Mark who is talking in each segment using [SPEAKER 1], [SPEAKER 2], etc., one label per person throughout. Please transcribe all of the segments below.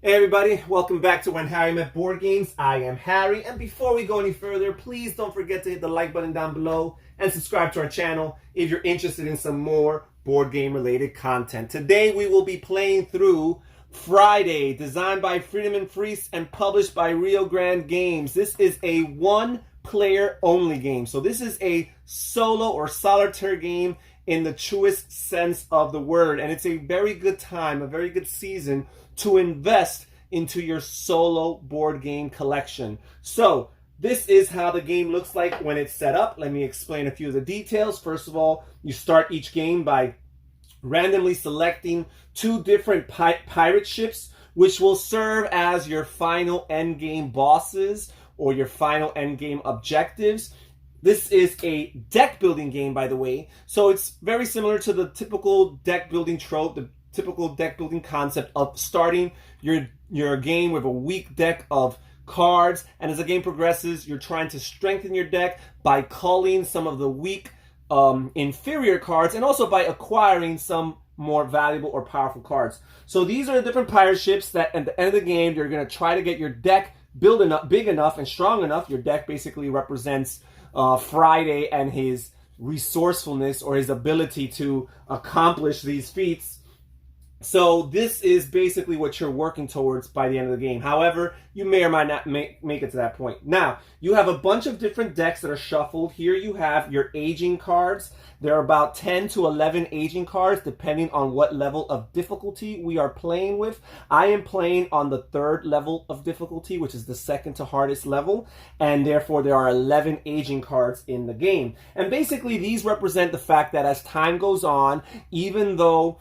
[SPEAKER 1] Hey everybody, welcome back to When Harry Met Board Games. I am Harry, and before we go any further, please don't forget to hit the like button down below and subscribe to our channel if you're interested in some more board game related content. Today we will be playing through Friday, designed by Friedemann Friese and published by Rio Grande Games. This is a one-player only game, so this is a solo or solitaire game in the truest sense of the word, and it's a very good time, a very good season to invest into your solo board game collection. So this is how the game looks like when it's set up. Let me explain a few of the details. First of all, you start each game by randomly selecting two different pirate ships, which will serve as your final endgame bosses or your final endgame objectives. This is a deck building game, by the way, so it's very similar to the typical deck building trope, the typical deck building concept of starting your game with a weak deck of cards, and as the game progresses, you're trying to strengthen your deck by culling some of the weak inferior cards, and also by acquiring some more valuable or powerful cards. So these are the different pirate ships that at the end of the game, you're going to try to get your deck built enough, big enough and strong enough. Your deck basically represents Friday and his resourcefulness or his ability to accomplish these feats. So this is basically what you're working towards by the end of the game. However, you may or might not make it to that point. Now, you have a bunch of different decks that are shuffled. Here you have your aging cards. There are about 10 to 11 aging cards, depending on what level of difficulty we are playing with. I am playing on the 3rd level of difficulty, which is the second to hardest level, and therefore there are 11 aging cards in the game. And basically, these represent the fact that as time goes on, even though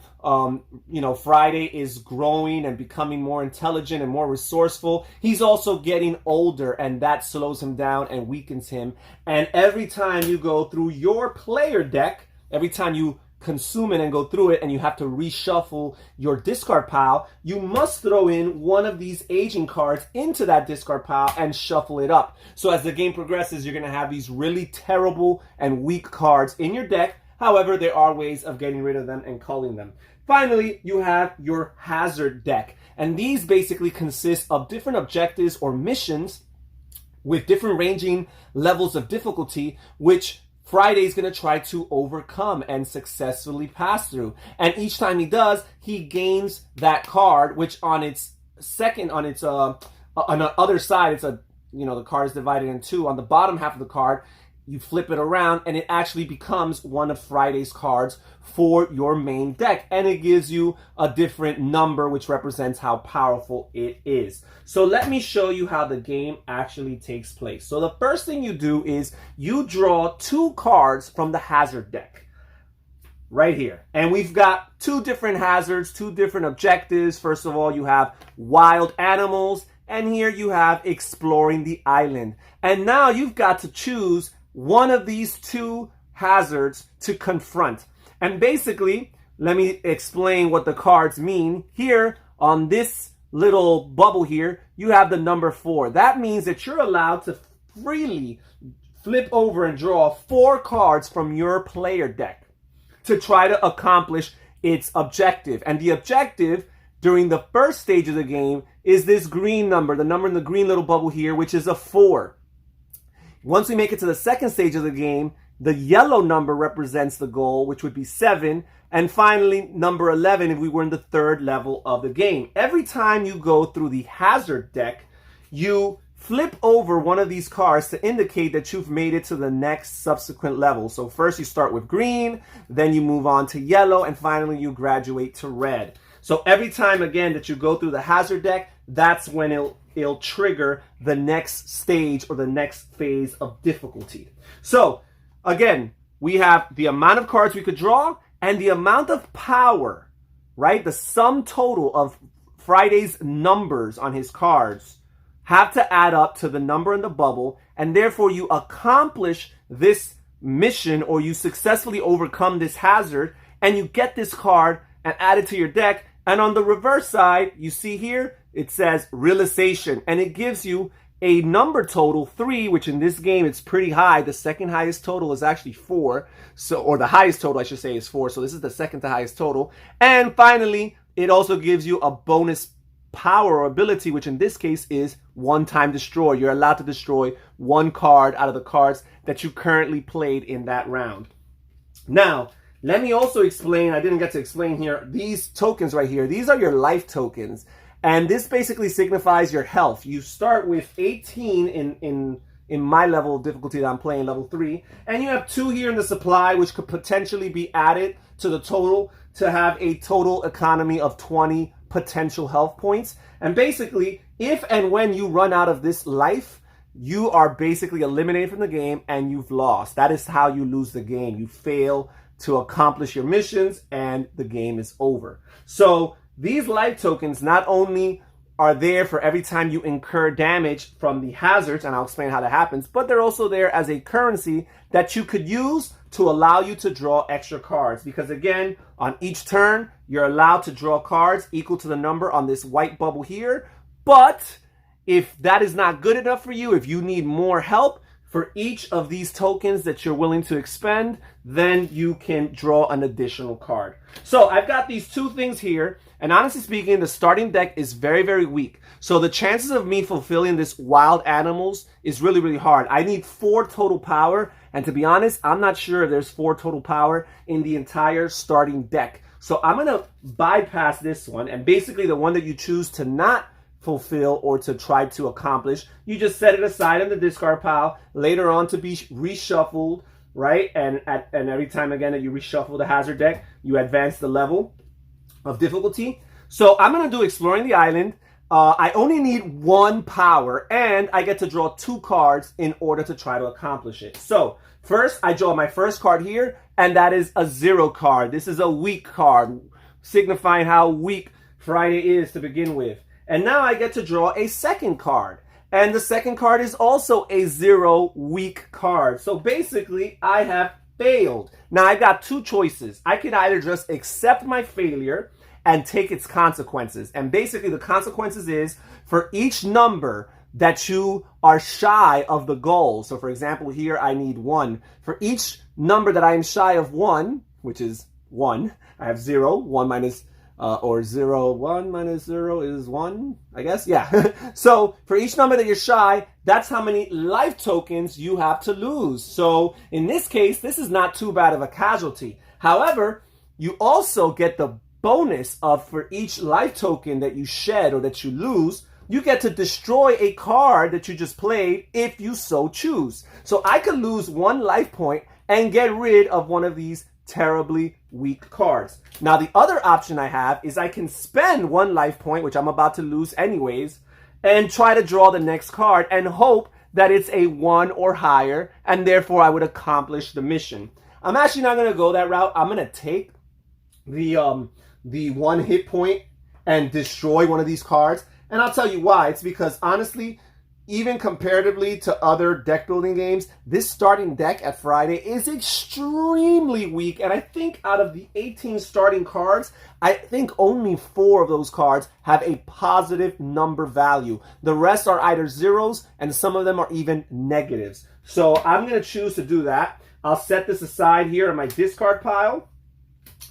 [SPEAKER 1] Friday is growing and becoming more intelligent and more resourceful, he's also getting older, and that slows him down and weakens him. And every time you go through your player deck, every time you consume it and go through it and you have to reshuffle your discard pile, you must throw in one of these aging cards into that discard pile and shuffle it up. So as the game progresses, you're going to have these really terrible and weak cards in your deck. However, there are ways of getting rid of them and culling them. Finally, you have your hazard deck. And these basically consist of different objectives or missions with different ranging levels of difficulty, which Friday is going to try to overcome and successfully pass through. And each time he does, he gains that card, which on its second, on the other side, the card is divided in two. On the bottom half of the card, you flip it around and it actually becomes one of Friday's cards for your main deck, and it gives you a different number which represents how powerful it is. So let me show you how the game actually takes place. So the first thing you do is you draw 2 cards from the hazard deck right here, and we've got 2 different hazards, 2 different objectives. First of all, you have wild animals, and here you have exploring the island. And now you've got to choose one of these 2 hazards to confront. And basically, let me explain what the cards mean. Here on this little bubble here, you have the number 4. That means that you're allowed to freely flip over and draw 4 cards from your player deck to try to accomplish its objective. And the objective during the first stage of the game is this green number, the number in the green little bubble here, which is a 4. Once we make it to the second stage of the game, the yellow number represents the goal, which would be 7. And finally, number 11 if we were in the 3rd level of the game. Every time you go through the hazard deck, you flip over one of these cards to indicate that you've made it to the next subsequent level. So first you start with green, then you move on to yellow, and finally you graduate to red. So every time, again, that you go through the hazard deck, that's when it'll trigger the next stage or the next phase of difficulty. So, again, we have the amount of cards we could draw and the amount of power, right? The sum total of Friday's numbers on his cards have to add up to the number in the bubble, and therefore you accomplish this mission or you successfully overcome this hazard and you get this card and add it to your deck. And on the reverse side, you see here, it says realization, and it gives you a number total, 3, which in this game, it's pretty high. The second highest total is actually 4. Or the highest total, I should say, is 4. So this is the second to highest total. And finally, it also gives you a bonus power or ability, which in this case is one-time destroy. You're allowed to destroy one card out of the cards that you currently played in that round. Now, let me also explain, I didn't get to explain here, these tokens right here, these are your life tokens. And this basically signifies your health. You start with 18 in my level of difficulty that I'm playing, level 3. And you have 2 here in the supply, which could potentially be added to the total to have a total economy of 20 potential health points. And basically, if and when you run out of this life, you are basically eliminated from the game and you've lost. That is how you lose the game. You fail to accomplish your missions and the game is over. So these life tokens not only are there for every time you incur damage from the hazards, and I'll explain how that happens, but they're also there as a currency that you could use to allow you to draw extra cards. Because again, on each turn, you're allowed to draw cards equal to the number on this white bubble here. But if that is not good enough for you, if you need more help, for each of these tokens that you're willing to expend, then you can draw an additional card. So I've got these 2 things here, and honestly speaking, the starting deck is very, very weak. So the chances of me fulfilling this wild animals is really, really hard. I need 4 total power, and to be honest, I'm not sure if there's 4 total power in the entire starting deck. So I'm gonna bypass this one, and basically the one that you choose to not fulfill or to try to accomplish, you just set it aside in the discard pile later on to be reshuffled, right? And every time again that you reshuffle the hazard deck, you advance the level of difficulty. So I'm going to do Exploring the Island. I only need 1 power and I get to draw 2 cards in order to try to accomplish it. So first I draw my first card here, and that is a 0 card. This is a weak card, signifying how weak Friday is to begin with. And now I get to draw a second card. And the second card is also a 0 weak card. So basically, I have failed. Now, I've got 2 choices. I can either just accept my failure and take its consequences. And basically, the consequences is for each number that you are shy of the goal. So for example, here I need 1. For each number that I am shy of 1, which is 1, I have 0, 1 minus or 0, 1 minus 0 is 1, I guess. Yeah. So for each number that you're shy, that's how many life tokens you have to lose. So in this case, this is not too bad of a casualty. However, you also get the bonus of for each life token that you shed or that you lose, you get to destroy a card that you just played if you so choose. So I could lose 1 life point and get rid of one of these terribly weak cards. Now, the other option I have is I can spend 1 life point, which I'm about to lose anyways, and try to draw the next card and hope that it's a 1 or higher, and therefore I would accomplish the mission. I'm actually not going to go that route. I'm going to take the 1 hit point and destroy one of these cards. And I'll tell you why. It's because honestly, even comparatively to other deck building games, this starting deck at Friday is extremely weak. And I think out of the 18 starting cards, I think only 4 of those cards have a positive number value. The rest are either zeros and some of them are even negatives. So I'm going to choose to do that. I'll set this aside here in my discard pile.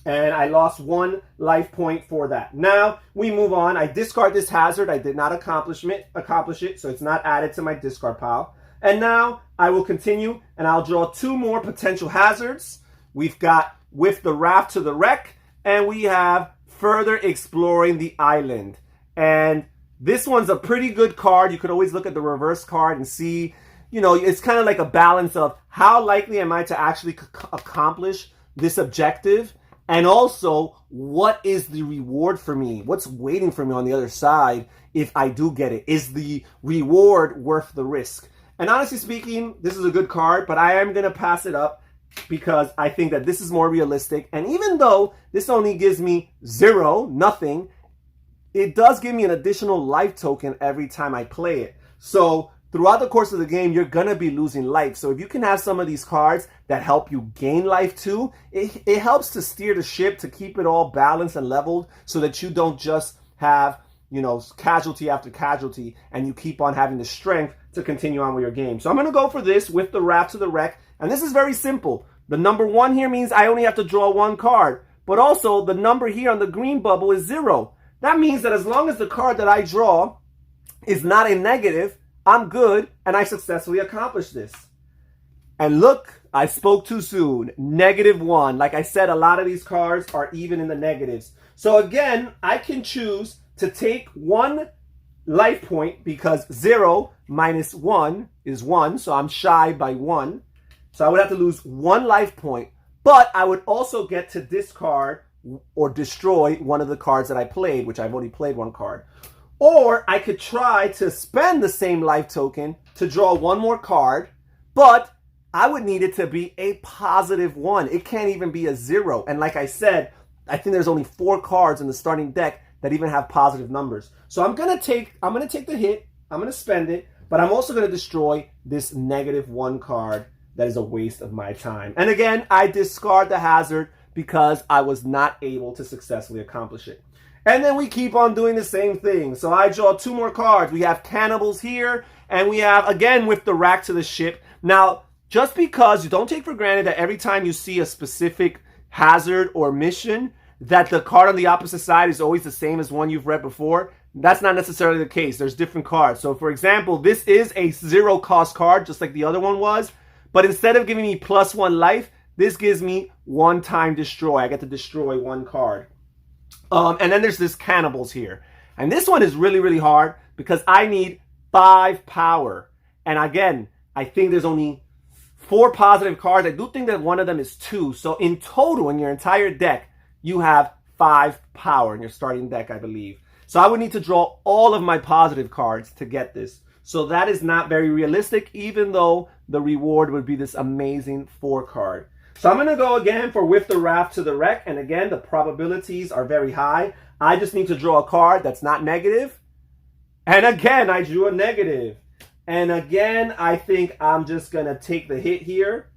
[SPEAKER 1] And I lost 1 life point for that. Now we move on. I discard this hazard. I did not accomplish it, so it's not added to my discard pile. And now I will continue, and I'll draw 2 more potential hazards. We've got With the Raft to the Wreck, and we have Further Exploring the Island. And this one's a pretty good card. You could always look at the reverse card and see, you know, it's kind of like a balance of how likely am I to actually accomplish this objective. And also, what is the reward for me? What's waiting for me on the other side if I do get it? Is the reward worth the risk? And honestly speaking, this is a good card, but I am going to pass it up because I think that this is more realistic. And even though this only gives me 0, nothing, it does give me an additional life token every time I play it. So throughout the course of the game, you're going to be losing life. So if you can have some of these cards that help you gain life too, it helps to steer the ship to keep it all balanced and leveled so that you don't just have, you know, casualty after casualty and you keep on having the strength to continue on with your game. So I'm going to go for this With the Raft to the Wreck. And this is very simple. The number 1 here means I only have to draw 1 card. But also the number here on the green bubble is 0. that means that as long as the card that I draw is not a negative, I'm good, and I successfully accomplished this. And look, I spoke too soon. -1. Like I said, a lot of these cards are even in the negatives. So again, I can choose to take 1 life point because 0 minus 1 is 1. So I'm shy by 1. So I would have to lose 1 life point. But I would also get to discard or destroy one of the cards that I played, which I've already played 1 card. Or I could try to spend the same life token to draw 1 more card, but I would need it to be a +1. It can't even be a 0. And like I said, I think there's only 4 cards in the starting deck that even have positive numbers. So I'm gonna take the hit, I'm gonna spend it, but I'm also gonna destroy this -1 card that is a waste of my time. And again, I discard the hazard because I was not able to successfully accomplish it. And then we keep on doing the same thing. So I draw 2 more cards. We have Cannibals here, and we have, again, with the rack to the ship. Now, just because you don't take for granted that every time you see a specific hazard or mission, that the card on the opposite side is always the same as one you've read before, that's not necessarily the case. There's different cards. So, for example, this is a 0-cost card, just like the other one was. But instead of giving me +1 life, this gives me 1-time destroy. I get to destroy 1 card. And then there's this Cannibals here. And this one is really, really hard because I need 5 power. And again, I think there's only 4 positive cards. I do think that one of them is 2. So in total, in your entire deck, you have 5 power in your starting deck, I believe. So I would need to draw all of my positive cards to get this. So that is not very realistic, even though the reward would be this amazing 4 card. So I'm going to go again for With the Raft to the Wreck. And again, the probabilities are very high. I just need to draw a card that's not negative. And again, I drew a negative. And again, I think I'm just going to take the hit here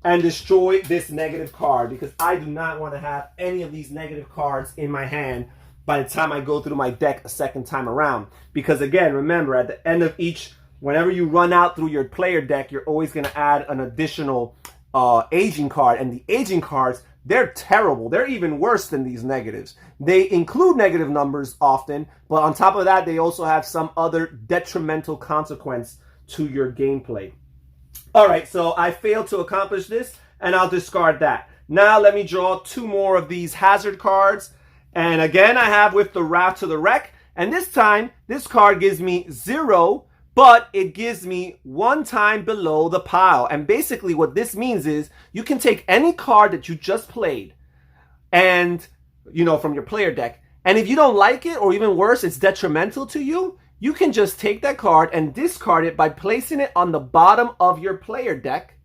[SPEAKER 1] and destroy this negative card because I do not want to have any of these negative cards in my hand by the time I go through my deck a second time around. Because again, remember, at the end of each, whenever you run out through your player deck, you're always going to add an additional aging card. And the aging cards, they're terrible. They're even worse than these negatives. They include negative numbers often, but on top of that, they also have some other detrimental consequence to your gameplay. All right, so I failed to accomplish this, and I'll discard that. Now let me draw 2 more of these hazard cards. And again, I have With the Raft to the Wreck. And this time, this card gives me 0, but it gives me 1 time below the pile. And basically what this means is you can take any card that you just played and, you know, from your player deck. And if you don't like it, or even worse, it's detrimental to you, you can just take that card and discard it by placing it on the bottom of your player deck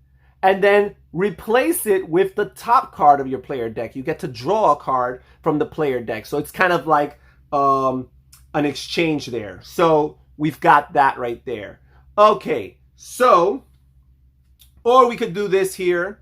[SPEAKER 1] and then replace it with the top card of your player deck. You get to draw a card from the player deck. So it's kind of like an exchange there. So we've got that right there. Okay, so, or we could do this here,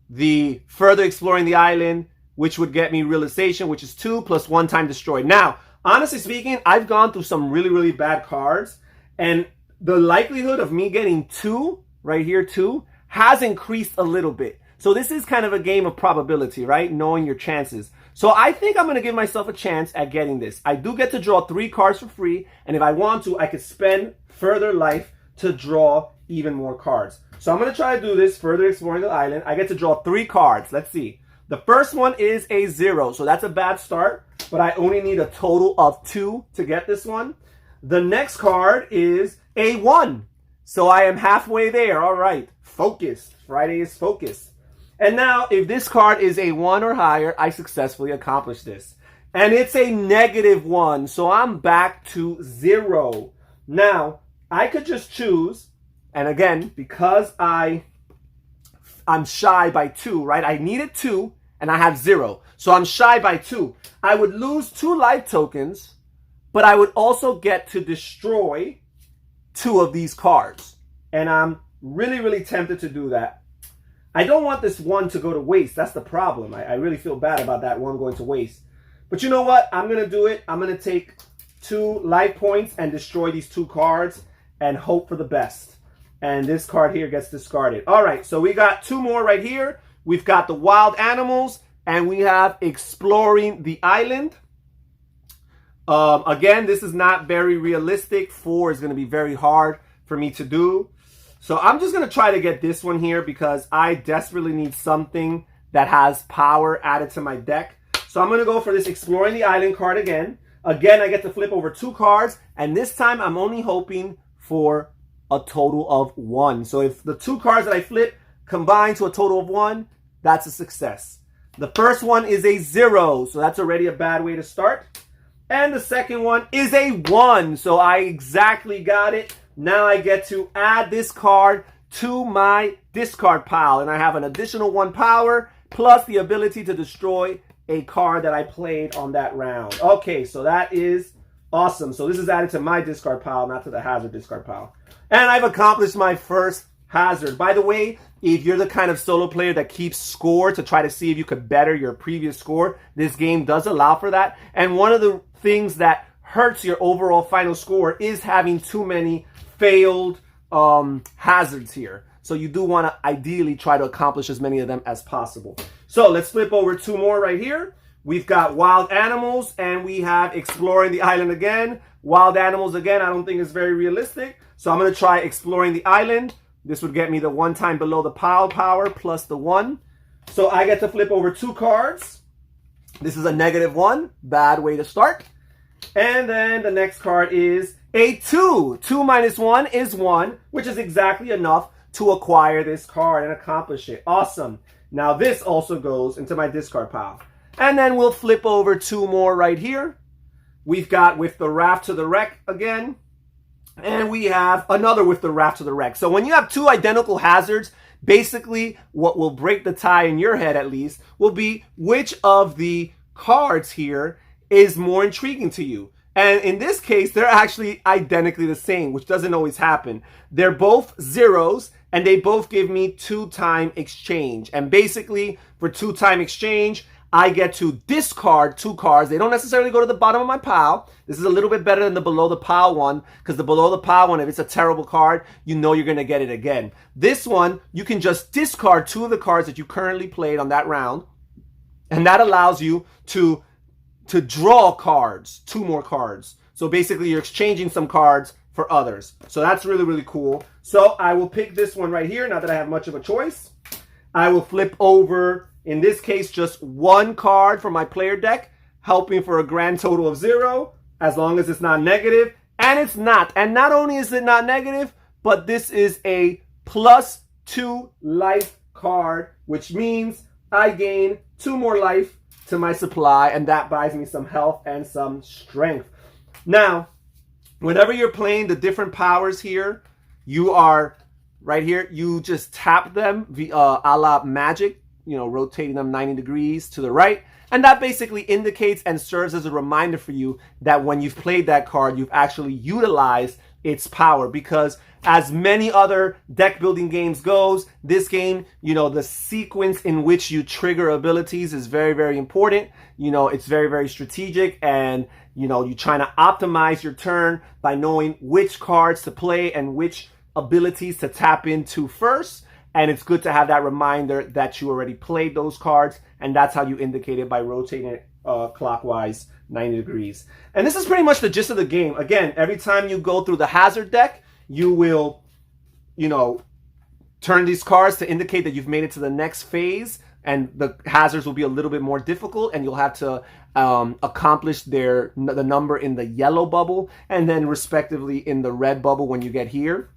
[SPEAKER 1] the Further Exploring the Island, which would get me Realization, which is 2 plus 1 time destroy. Now, honestly speaking, I've gone through some really, really bad cards, and the likelihood of me getting 2, right here, 2, has increased a little bit. So this is kind of a game of probability, right? Knowing your chances. So I think I'm going to give myself a chance at getting this. I do get to draw 3 cards for free, and if I want to, I could spend further life to draw even more cards. So I'm going to try to do this, Further Exploring the Island. I get to draw 3 cards. Let's see. The first one is a 0, so that's a bad start, but I only need a total of 2 to get this one. The next card is a 1, so I am halfway there. All right, focused. Friday is focused. And now, if this card is a 1 or higher, I successfully accomplished this. And it's a -1, so I'm back to 0. Now, I could just choose, and again, because I'm shy by 2, right? I needed 2, and I have 0. So I'm shy by 2. I would lose 2 life tokens, but I would also get to destroy 2 of these cards. And I'm really, really tempted to do that. I don't want this 1 to go to waste. That's the problem. I really feel bad about that 1 going to waste. But you know what? I'm going to do it. I'm going to take 2 life points and destroy these 2 cards and hope for the best. And this card here gets discarded. All right, so we got 2 more right here. We've got the Wild Animals, and we have Exploring the Island. Again, this is not very realistic. 4 is going to be very hard for me to do. So I'm just going to try to get this one here because I desperately need something that has power added to my deck. So I'm going to go for this Exploring the Island card again. Again, I get to flip over 2 cards, and this time I'm only hoping for a total of 1. So if the 2 cards that I flip combine to a total of 1, that's a success. The first one is a 0, so that's already a bad way to start. And the second one is a 1, so I exactly got it. Now I get to add this card to my discard pile, and I have an additional 1 power plus the ability to destroy a card that I played on that round. Okay, so that is awesome. So this is added to my discard pile, not to the hazard discard pile. And I've accomplished my first hazard. By the way, if you're the kind of solo player that keeps score to try to see if you could better your previous score, this game does allow for that. And one of the things that hurts your overall final score is having too many failed hazards here. So you do want to ideally try to accomplish as many of them as possible. So let's flip over 2 more right here. We've got Wild Animals and we have Exploring the Island again. Wild Animals again, I don't think is very realistic. So I'm going to try Exploring the Island. This would get me the 1 time below the pile power plus the 1. So I get to flip over 2 cards. This is a -1. Bad way to start. And then the next card is a 2. 2 minus 1 is 1, which is exactly enough to acquire this card and accomplish it. Awesome. Now this also goes into my discard pile. And then we'll flip over 2 more right here. We've got With the Raft to the Wreck again. And we have another With the Raft to the Wreck. So when you have 2 identical hazards, basically what will break the tie in your head at least will be which of the cards here is more intriguing to you. And in this case, they're actually identically the same, which doesn't always happen. They're both 0s, and they both give me 2-time exchange. And basically, for 2-time exchange, I get to discard 2 cards. They don't necessarily go to the bottom of my pile. This is a little bit better than the below the pile one, because the below the pile one, if it's a terrible card, you know you're going to get it again. This one, you can just discard 2 of the cards that you currently played on that round, and that allows you to draw cards, 2 more cards. So basically, you're exchanging some cards for others. So that's really, really cool. So I will pick this one right here, not that I have much of a choice. I will flip over, in this case, just 1 card from my player deck, helping for a grand total of 0, as long as it's not negative. And it's not. And not only is it not negative, but this is a +2 life card, which means I gain 2 more life to my supply, and that buys me some health and some strength. Now, whenever you're playing the different powers here, you are right here, you just tap them a la Magic, rotating them 90 degrees to the right. And that basically indicates and serves as a reminder for you that when you've played that card, you've actually utilized its power. Because as many other deck building games goes, this game, the sequence in which you trigger abilities is very, very important. It's very, very strategic, and you're trying to optimize your turn by knowing which cards to play and which abilities to tap into first. And it's good to have that reminder that you already played those cards, and that's how you indicate it, by rotating it clockwise 90 degrees. And this is pretty much the gist of the game. Again, every time you go through the hazard deck, you will, turn these cards to indicate that you've made it to the next phase, and the hazards will be a little bit more difficult, and you'll have to accomplish the number in the yellow bubble, and then respectively in the red bubble when you get here.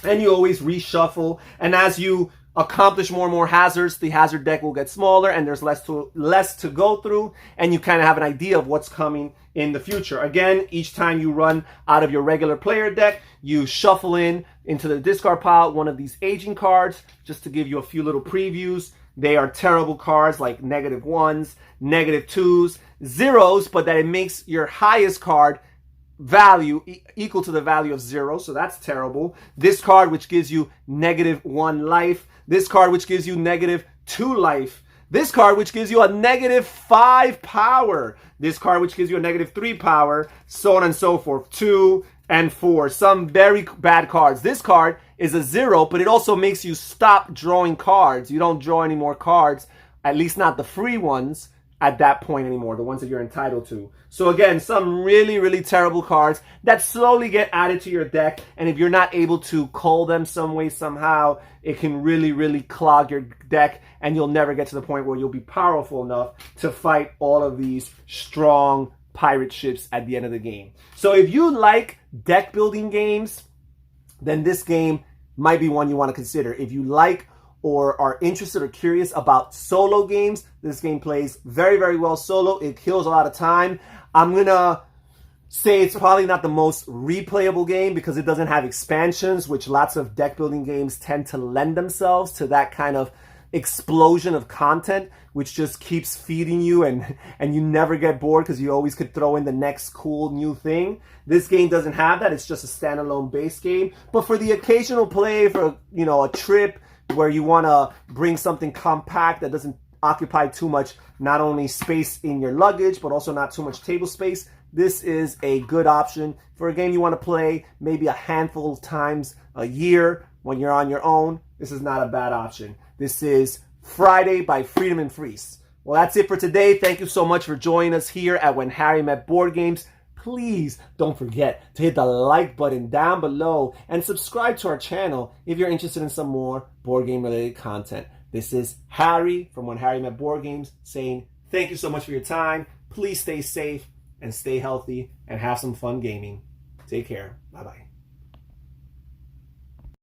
[SPEAKER 1] And you always reshuffle, and as you accomplish more and more hazards, the hazard deck will get smaller, and there's less to go through, and you kind of have an idea of what's coming in the future. Again, each time you run out of your regular player deck, you shuffle into the discard pile one of these aging cards, just to give you a few little previews. They are terrible cards, like -1s, -2s, 0s, but that it makes your highest card value equal to the value of 0, so that's terrible. This card, which gives you -1 life. This card, which gives you -2 life. This card, which gives you a -5 power. This card, which gives you a -3 power, so on and so forth. 2 and 4. Some very bad cards. This card is a 0, but it also makes you stop drawing cards. You don't draw any more cards, at least not the free ones, at that point anymore, the ones that you're entitled to. So again, some really, really terrible cards that slowly get added to your deck, and if you're not able to cull them some way, somehow, it can really, really clog your deck, and you'll never get to the point where you'll be powerful enough to fight all of these strong pirate ships at the end of the game. So if you like deck building games, then this game might be one you want to consider. If you like or are interested or curious about solo games, this game plays very, very well solo. It kills a lot of time. I'm going to say it's probably not the most replayable game because it doesn't have expansions, which lots of deck building games tend to lend themselves to that kind of explosion of content, which just keeps feeding you and you never get bored because you always could throw in the next cool new thing. This game doesn't have that. It's just a standalone base game. But for the occasional play, for a trip where you want to bring something compact that doesn't occupy too much, not only space in your luggage, but also not too much table space, this is a good option for a game you want to play maybe a handful of times a year when you're on your own. This is not a bad option. This is Friday by Freedom and Freeze. Well, that's it for today. Thank you so much for joining us here at When Harry Met Board Games. Please don't forget to hit the like button down below and subscribe to our channel if you're interested in some more board game related content. This is Harry from When Harry Met Board Games saying thank you so much for your time. Please stay safe and stay healthy and have some fun gaming. Take care. Bye-bye.